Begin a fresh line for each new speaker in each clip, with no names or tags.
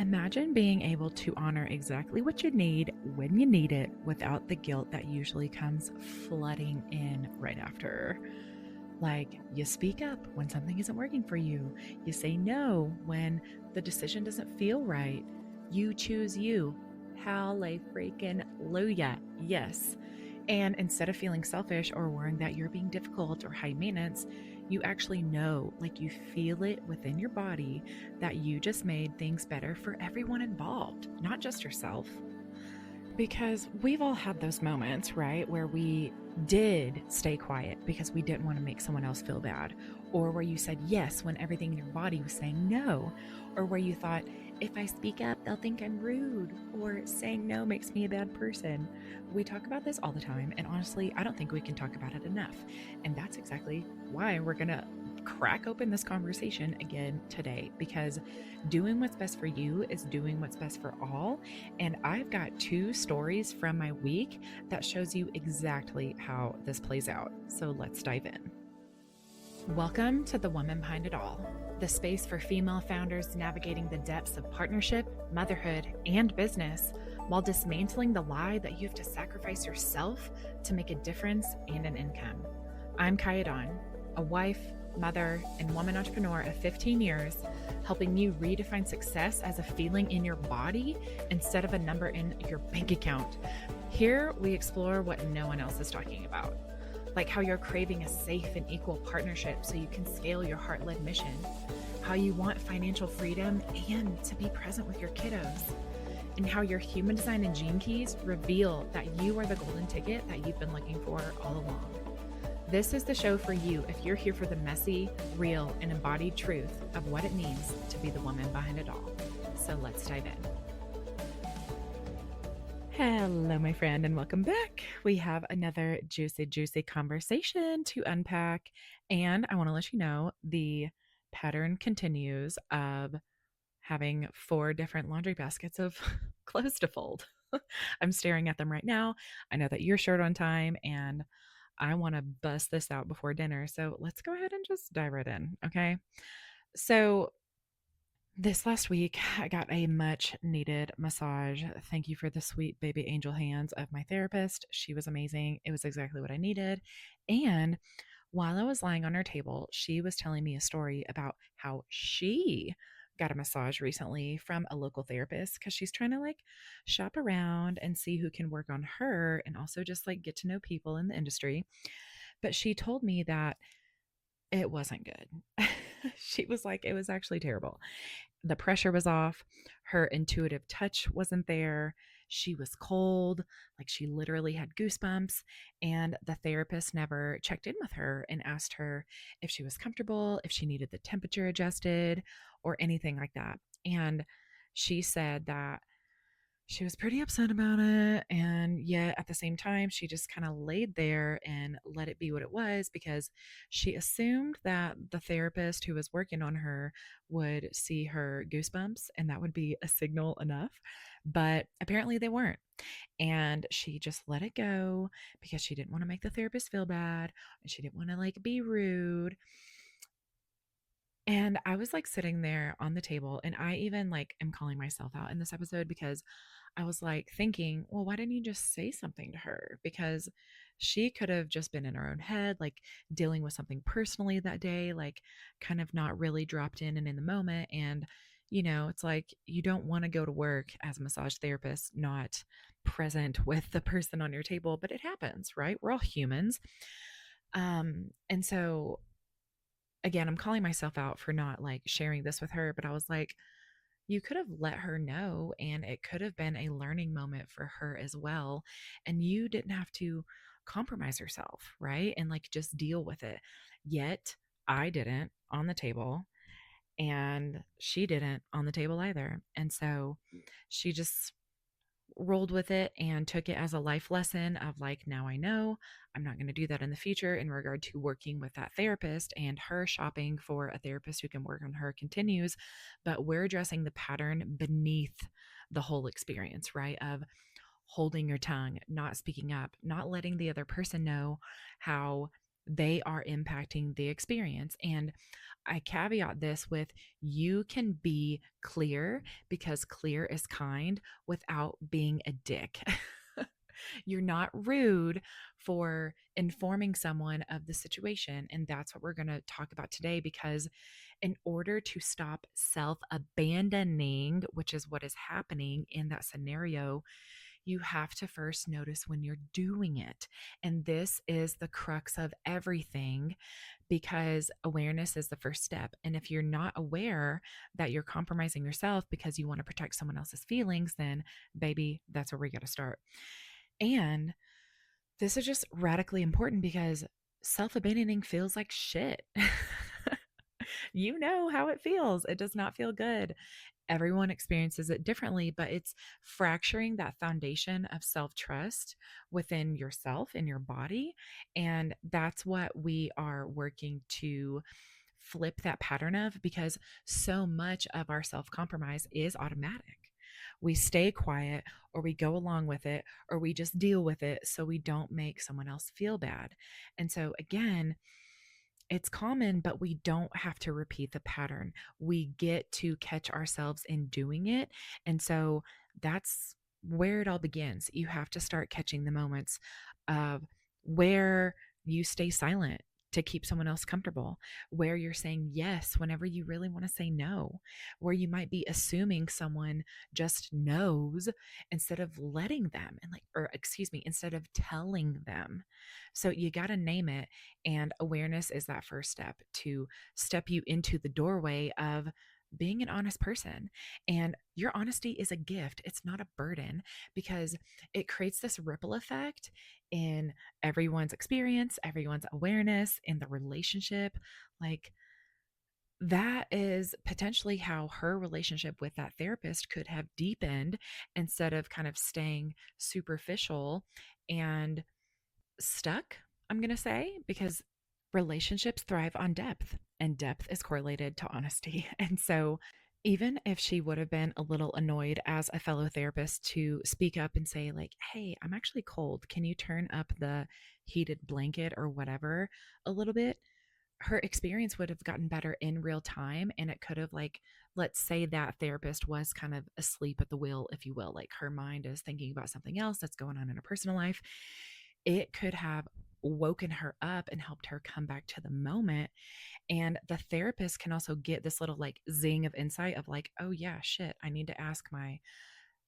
Imagine being able to honor exactly what you need when you need it without the guilt that usually comes flooding in right after. Like, you speak up when something isn't working for you, you say no when the decision doesn't feel right, you choose you. Hallelujah, freaking Luya. Yes. And instead of feeling selfish or worrying that you're being difficult or high maintenance, you actually know, like you feel it within your body, that you just made things better for everyone involved, not just yourself. Because we've all had those moments, right, where we did stay quiet because we didn't want to make someone else feel bad, or where you said yes when everything in your body was saying no, or where you thought, if I speak up, they'll think I'm rude, or saying no makes me a bad person. We talk about this all the time, and honestly, I don't think we can talk about it enough. And that's exactly why we're going to crack open this conversation again today, because doing what's best for you is doing what's best for all. And I've got two stories from my week that shows you exactly how this plays out. So let's dive in. Welcome to The Woman Behind It All, the space for female founders navigating the depths of partnership, motherhood, and business while dismantling the lie that you have to sacrifice yourself to make a difference and an income. I'm Kaija, a wife, mother, and woman entrepreneur of 15 years, helping you redefine success as a feeling in your body instead of a number in your bank account. Here, we explore what no one else is talking about, like how you're craving a safe and equal partnership so you can scale your heart-led mission, how you want financial freedom and to be present with your kiddos, and how your human design and gene keys reveal that you are the golden ticket that you've been looking for all along. This is the show for you if you're here for the messy, real, and embodied truth of what it means to be the woman behind it all. So let's dive in. Hello, my friend, and welcome back. We have another juicy conversation to unpack. And I want to let you know the pattern continues of having 4 different laundry baskets of clothes to fold. I'm staring at them right now. I know that you're short on time and I want to bust this out before dinner. So let's go ahead and just dive right in. Okay. So this last week, I got a much needed massage. Thank you for the sweet baby angel hands of my therapist. She was amazing. It was exactly what I needed. And while I was lying on her table, she was telling me a story about how she got a massage recently from a local therapist because she's trying to like shop around and see who can work on her and also just like get to know people in the industry. But she told me that it wasn't good. She was like, it was actually terrible. The pressure was off. Her intuitive touch wasn't there. She was cold, like she literally had goosebumps. And the therapist never checked in with her and asked her if she was comfortable, if she needed the temperature adjusted, or anything like that. And she said that she was pretty upset about it. And yet at the same time, she just kind of laid there and let it be what it was because she assumed that the therapist who was working on her would see her goosebumps and that would be a signal enough. But apparently they weren't. And she just let it go because she didn't want to make the therapist feel bad and she didn't want to like be rude. And I was like sitting there on the table and I even like am calling myself out in this episode because I was like thinking, well, why didn't you just say something to her? Because she could have just been in her own head, like dealing with something personally that day, like kind of not really dropped in and in the moment. And, you know, it's like you don't want to go to work as a massage therapist, not present with the person on your table, but it happens, right? We're all humans. And so again, I'm calling myself out for not like sharing this with her, but I was like, you could have let her know and it could have been a learning moment for her as well. And you didn't have to compromise yourself, right? And like just deal with it. Yet I didn't on the table and she didn't on the table either. And so she just rolled with it and took it as a life lesson of like, now I know I'm not going to do that in the future in regard to working with that therapist, and her shopping for a therapist who can work on her continues. But we're addressing the pattern beneath the whole experience, right? Of holding your tongue, not speaking up, not letting the other person know how they are impacting the experience. And I caveat this with, you can be clear, because clear is kind, without being a dick. You're not rude for informing someone of the situation. And that's what we're going to talk about today, because in order to stop self abandoning, which is what is happening in that scenario, you have to first notice when you're doing it. And this is the crux of everything, because awareness is the first step. And if you're not aware that you're compromising yourself because you want to protect someone else's feelings, then baby, that's where we got to start. And this is just radically important, because self abandoning feels like shit. You know how it feels. It does not feel good. Everyone experiences it differently, but it's fracturing that foundation of self trust within yourself and your body. And that's what we are working to flip that pattern of, because so much of our self compromise is automatic. We stay quiet, or we go along with it, or we just deal with it so we don't make someone else feel bad. And so, again, it's common, but we don't have to repeat the pattern. We get to catch ourselves in doing it. And so that's where it all begins. You have to start catching the moments of where you stay silent to keep someone else comfortable, where you're saying yes whenever you really want to say no, where you might be assuming someone just knows instead of letting them, and like, or excuse me, instead of telling them. So you got to name it. And awareness is that first step to step you into the doorway of being an honest person. And your honesty is a gift, it's not a burden, because it creates this ripple effect in everyone's experience, everyone's awareness in the relationship. Like, that is potentially how her relationship with that therapist could have deepened, instead of kind of staying superficial and stuck, I'm going to say, because relationships thrive on depth, and depth is correlated to honesty. And so, even if she would have been a little annoyed as a fellow therapist to speak up and say, like, hey, I'm actually cold. Can you turn up the heated blanket or whatever a little bit? Her experience would have gotten better in real time. And it could have, like, let's say that therapist was kind of asleep at the wheel, if you will, like her mind is thinking about something else that's going on in her personal life. It could have woken her up and helped her come back to the moment. And the therapist can also get this little like zing of insight of like, oh yeah, shit, I need to ask my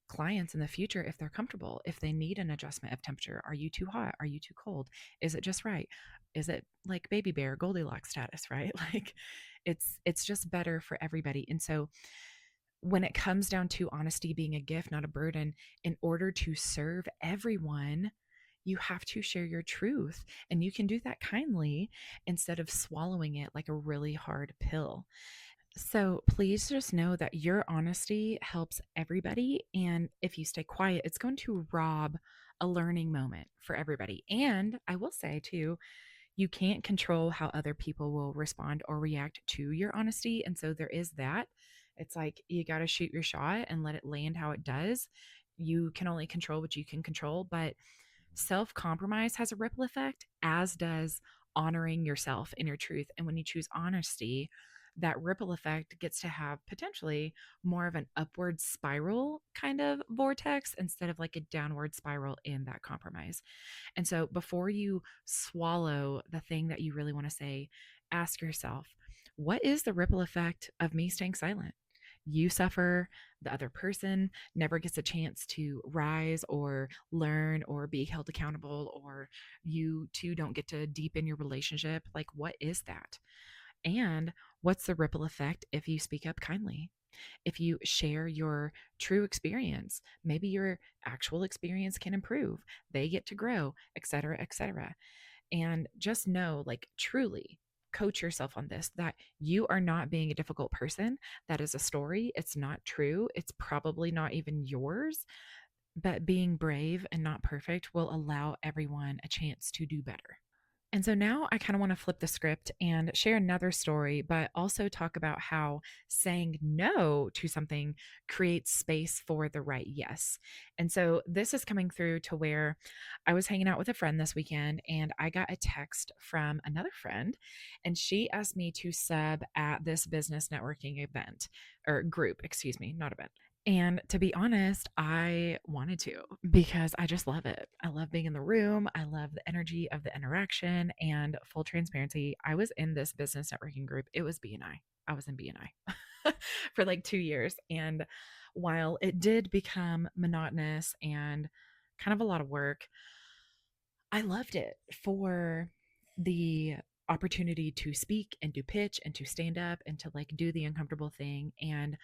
clients in the future if they're comfortable, if they need an adjustment of temperature. Are you too hot? Are you too cold? Is it just right? Is it like baby bear Goldilocks status, right? Like, it's just better for everybody. And so when it comes down to honesty being a gift, not a burden, in order to serve everyone, you have to share your truth. And you can do that kindly instead of swallowing it like a really hard pill. So please just know that your honesty helps everybody. And if you stay quiet, it's going to rob a learning moment for everybody. And I will say, too, you can't control how other people will respond or react to your honesty. And so there is that. It's like you got to shoot your shot and let it land how it does. You can only control what you can control, but self compromise has a ripple effect, as does honoring yourself and your truth. And when you choose honesty, that ripple effect gets to have potentially more of an upward spiral kind of vortex instead of like a downward spiral in that compromise. And so before you swallow the thing that you really want to say, ask yourself, what is the ripple effect of me staying silent? You suffer, the other person never gets a chance to rise or learn or be held accountable, or you two don't get to deepen your relationship. Like, what is that? And what's the ripple effect if you speak up kindly? If you share your true experience, maybe your actual experience can improve, they get to grow, etc., etc. And just know, like, truly coach yourself on this, that you are not being a difficult person. That is a story. It's not true. It's probably not even yours. But being brave and not perfect will allow everyone a chance to do better. And so now I kind of want to flip the script and share another story, but also talk about how saying no to something creates space for the right yes. And so this is coming through to where I was hanging out with a friend this weekend and I got a text from another friend, and she asked me to sub at this business networking event or group, excuse me, not event. And to be honest, I wanted to because I just love it. I love being in the room. I love the energy of the interaction, and full transparency. I was in this business networking group. It was BNI. I was in BNI for like 2 years. And while it did become monotonous and kind of a lot of work, I loved it for the opportunity to speak and to pitch and to stand up and to like do the uncomfortable thing. And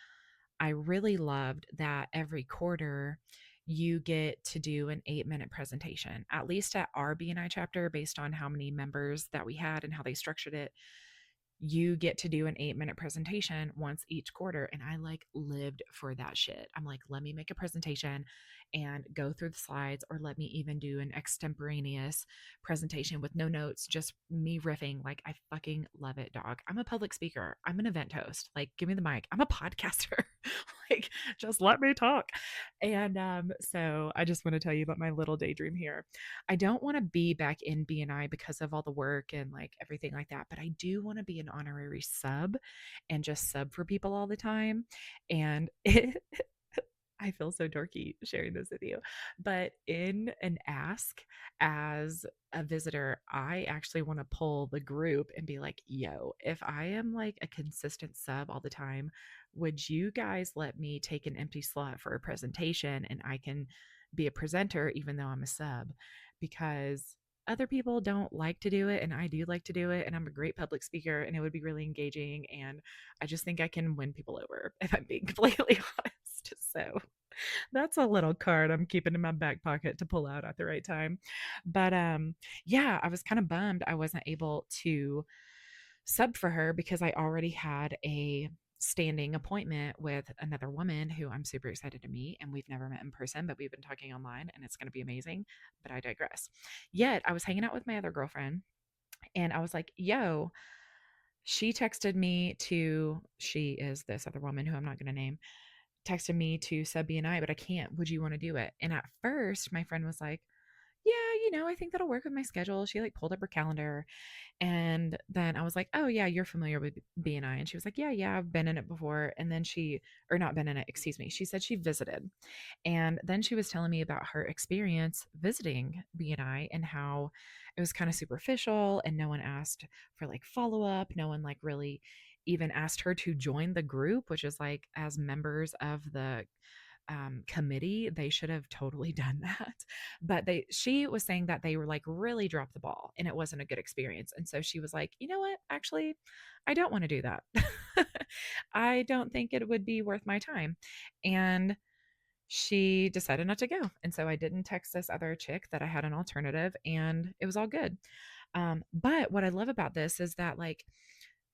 I really loved that every quarter you get to do an 8-minute presentation, at least at our BNI chapter, based on how many members that we had and how they structured it. You get to do an 8-minute presentation once each quarter. And I like lived for that shit. I'm like, let me make a presentation and go through the slides, or let me even do an extemporaneous presentation with no notes, just me riffing. Like, I fucking love it, dog. I'm a public speaker. I'm an event host. Like, give me the mic. I'm a podcaster. Like, just let me talk. And so I just want to tell you about my little daydream here. I don't want to be back in BNI because of all the work and like everything like that, but I do want to be an honorary sub and just sub for people all the time. And I feel so dorky sharing this with you. But in an ask as a visitor, I actually want to pull the group and be like, yo, if I am like a consistent sub all the time, would you guys let me take an empty slot for a presentation and I can be a presenter even though I'm a sub? Because other people don't like to do it and I do like to do it, and I'm a great public speaker and it would be really engaging, and I just think I can win people over if I'm being completely honest. So that's a little card I'm keeping in my back pocket to pull out at the right time. But yeah, I was kind of bummed I wasn't able to sub for her because I already had a standing appointment with another woman who I'm super excited to meet, and we've never met in person, but we've been talking online and it's going to be amazing. But I digress. Yet I was hanging out with my other girlfriend and I was like, yo, she texted me to, she is this other woman who I'm not going to name, texted me to sub BNI, but I can't. Would you want to do it? And at first, my friend was like, yeah, I think that'll work with my schedule. She like pulled up her calendar, and then I was like, oh, yeah, you're familiar with BNI. And she was like, yeah, I've been in it before. And then or not been in it, excuse me. She said she visited. And then she was telling me about her experience visiting BNI and how it was kind of superficial and no one asked for like follow up. No one like really even asked her to join the group, which is like, as members of the committee, they should have totally done that. But she was saying that they were like really dropped the ball and it wasn't a good experience. And so she was like, you know what? Actually, I don't want to do that. I don't think it would be worth my time. And she decided not to go. And so I didn't text this other chick that I had an alternative, and it was all good. But what I love about this is that, like,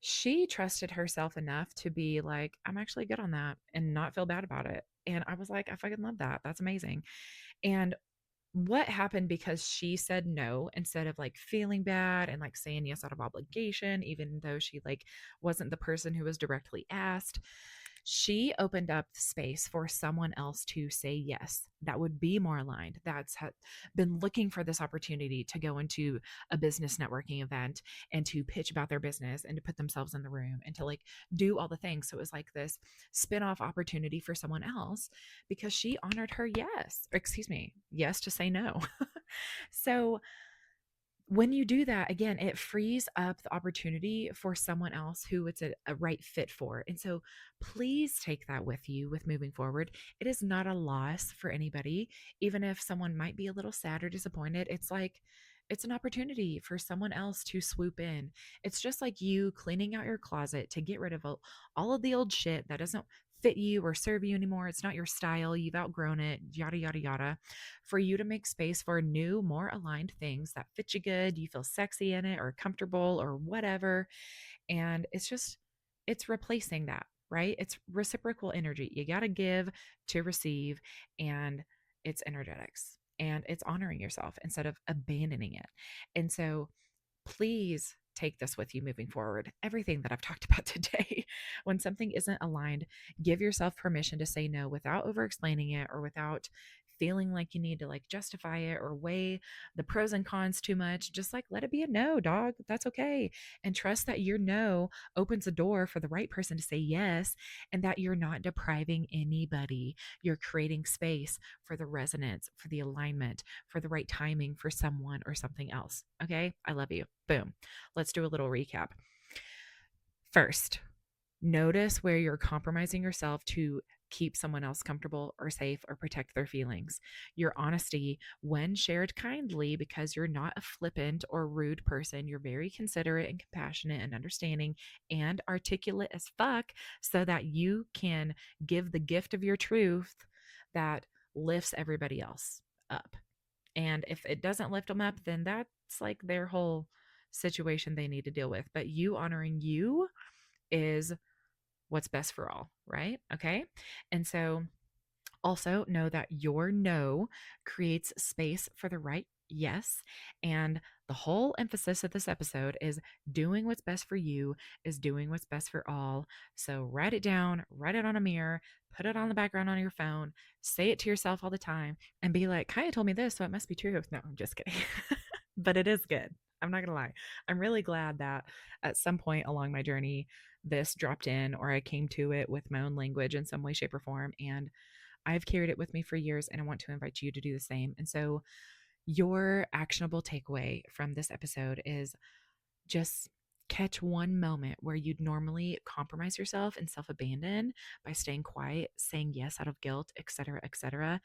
she trusted herself enough to be like, I'm actually good on that and not feel bad about it. And I was like, I fucking love that. That's amazing. And what happened because she said no instead of like feeling bad and like saying yes out of obligation, even though she like wasn't the person who was directly asked, she opened up the space for someone else to say yes that would be more aligned, that's been looking for this opportunity to go into a business networking event and to pitch about their business and to put themselves in the room and to like do all the things. So it was like this spin-off opportunity for someone else because she honored her yes, or excuse me, yes to say no. So when you do that, again, it frees up the opportunity for someone else who it's a right fit for. And so please take that with you with moving forward. It is not a loss for anybody, even if someone might be a little sad or disappointed. It's like, it's an opportunity for someone else to swoop in. It's just like you cleaning out your closet to get rid of all of the old shit that doesn't fit you or serve you anymore. It's not your style. You've outgrown it, yada, yada, yada, for you to make space for new, more aligned things that fit you good. You feel sexy in it or comfortable or whatever. And it's replacing that, right? It's reciprocal energy. You got to give to receive, and it's energetics and it's honoring yourself instead of abandoning it. And so please take this with you moving forward. Everything that I've talked about today, when something isn't aligned, give yourself permission to say no without over explaining it or without feeling like you need to like justify it or weigh the pros and cons too much. Just like let it be a no, dog. That's okay. And trust that your no opens a door for the right person to say yes, and that you're not depriving anybody. You're creating space for the resonance, for the alignment, for the right timing for someone or something else. Okay. I love you. Boom. Let's do a little recap. First, notice where you're compromising yourself to keep someone else comfortable or safe or protect their feelings. Your honesty, when shared kindly, because you're not a flippant or rude person, you're very considerate and compassionate and understanding and articulate as fuck, so that you can give the gift of your truth that lifts everybody else up. And if it doesn't lift them up, then that's like their whole situation they need to deal with. But you honoring you is what's best for all, right? Okay. And so also know that your no creates space for the right yes. And the whole emphasis of this episode is doing what's best for you is doing what's best for all. So write it down, write it on a mirror, put it on the background on your phone, say it to yourself all the time, and be like, Kaija told me this, so it must be true. No, I'm just kidding. But it is good. I'm not going to lie. I'm really glad that at some point along my journey, this dropped in or I came to it with my own language in some way, shape, or form. And I've carried it with me for years, and I want to invite you to do the same. And so, your actionable takeaway from this episode is just catch one moment where you'd normally compromise yourself and self abandon by staying quiet, saying yes out of guilt, etc.,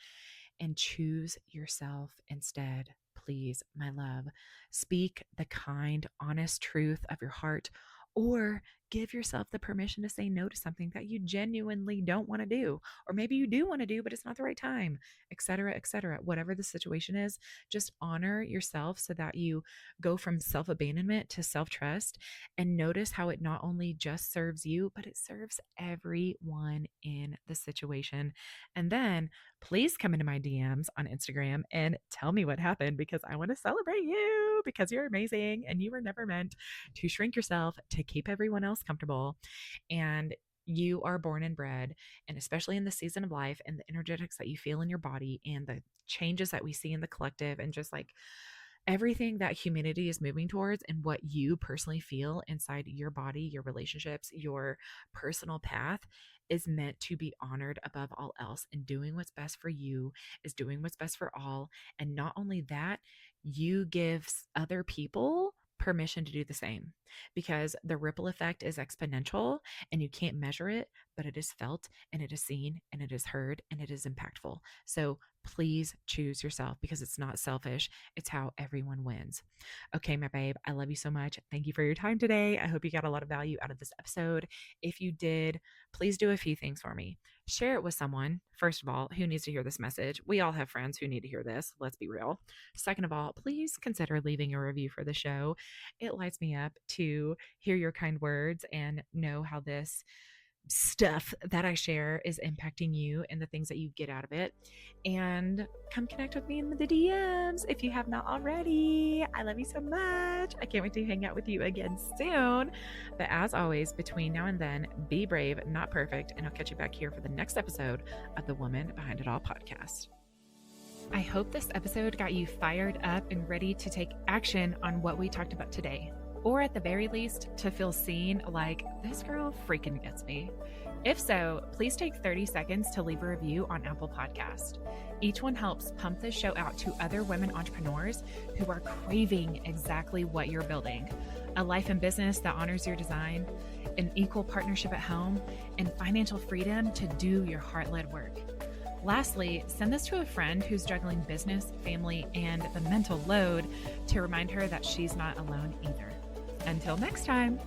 and choose yourself instead. Please, my love, speak the kind, honest truth of your heart, or give yourself the permission to say no to something that you genuinely don't want to do, or maybe you do want to do, but it's not the right time, etc. Whatever the situation is, just honor yourself so that you go from self abandonment to self trust, and notice how it not only just serves you, but it serves everyone in the situation. And then please come into my DMs on Instagram and tell me what happened, because I want to celebrate you, because you're amazing and you were never meant to shrink yourself to keep everyone else comfortable. And you are born and bred, and especially in the season of life and the energetics that you feel in your body and the changes that we see in the collective, and just like everything that humanity is moving towards, and what you personally feel inside your body, your relationships, your personal path, is meant to be honored above all else. And doing what's best for you is doing what's best for all. And not only that, you give other people permission to do the same, because the ripple effect is exponential and you can't measure it, but it is felt and it is seen and it is heard and it is impactful. So please choose yourself, because it's not selfish. It's how everyone wins. Okay, my babe, I love you so much. Thank you for your time today. I hope you got a lot of value out of this episode. If you did, please do a few things for me. Share it with someone, first of all, who needs to hear this message. We all have friends who need to hear this. Let's be real. Second of all, please consider leaving a review for the show. It lights me up to hear your kind words and know how this stuff that I share is impacting you and the things that you get out of it. And come connect with me in the DMs if you have not already. I love you so much. I can't wait to hang out with you again soon. But as always, between now and then, be brave, not perfect, and I'll catch you back here for the next episode of the Woman Behind It All podcast. I hope this episode got you fired up and ready to take action on what we talked about today. Or at the very least, to feel seen, like, this girl freaking gets me. If so, please take 30 seconds to leave a review on Apple Podcast. Each one helps pump this show out to other women entrepreneurs who are craving exactly what you're building: a life and business that honors your design, an equal partnership at home, and financial freedom to do your heart-led work. Lastly, send this to a friend who's juggling business, family, and the mental load, to remind her that she's not alone either. Until next time.